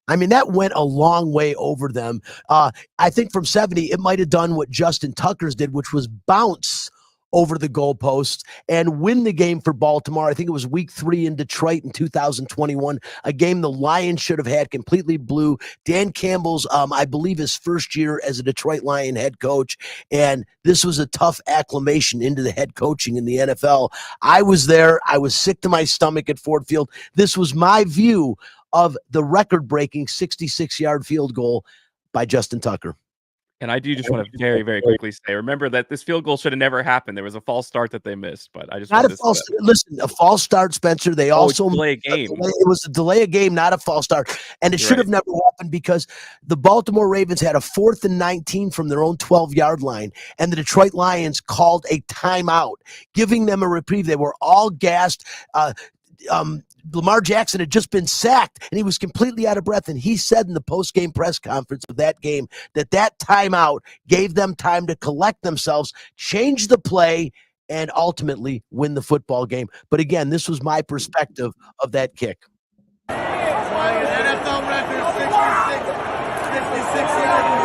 S1: I mean, that went a long way over them. I think from 70, it might have done what Justin Tucker's did, which was bounce over the goalposts and win the game for Baltimore. I think it was week 3 in Detroit in 2021, a game the Lions should have had, completely blew. Dan Campbell's, I believe, his first year as a Detroit Lion head coach, and this was a tough acclimation into the head coaching in the NFL. I was there. I was sick to my stomach at Ford Field. This was my view of the record-breaking 66-yard field goal by Justin Tucker.
S13: And I do just want to very, very quickly say, remember that this field goal should have never happened. There was a false start that they missed, but I just
S1: not a false. Listen, a false start, Spencer. They also
S13: delay a game.
S1: It was a delay a game, not a false start, and it should have never happened because the Baltimore Ravens had a 4th and 19 from their own 12-yard line, and the Detroit Lions called a timeout, giving them a reprieve. They were all gassed. Lamar Jackson had just been sacked, and he was completely out of breath. And he said in the post-game press conference of that game that timeout gave them time to collect themselves, change the play, and ultimately win the football game. But again, this was my perspective of that kick.
S15: NFL record 66 yards.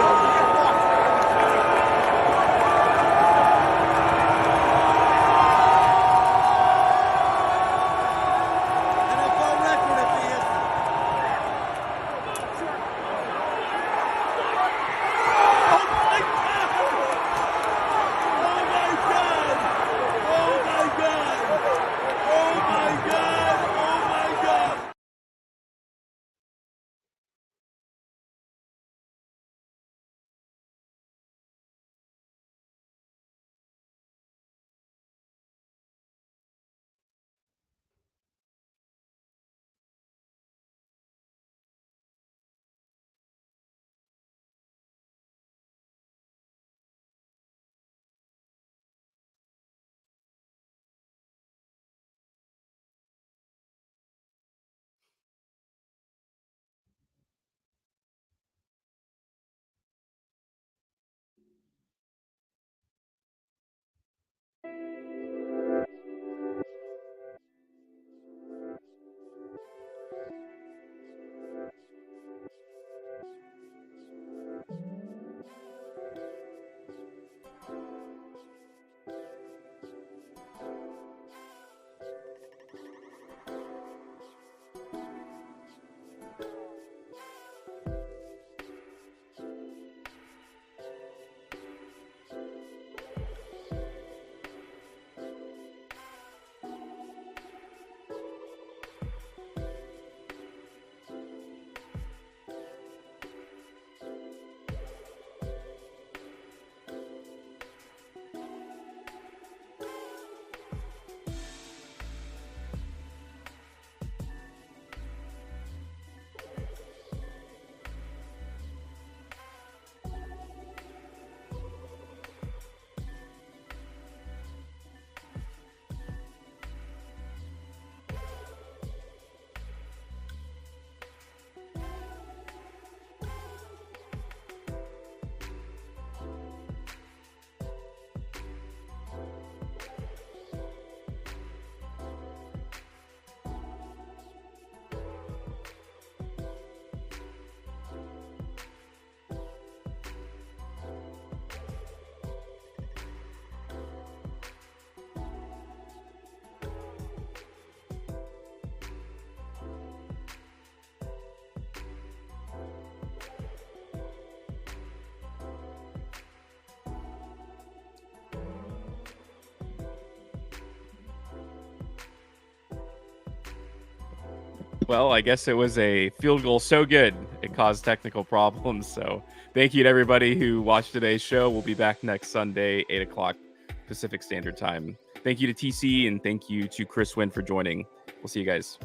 S13: Well, I guess it was a field goal so good it caused technical problems. So thank you to everybody who watched today's show. We'll be back next Sunday, 8 o'clock Pacific Standard Time. Thank you to TC and thank you to Chris Wynn for joining. We'll see you guys.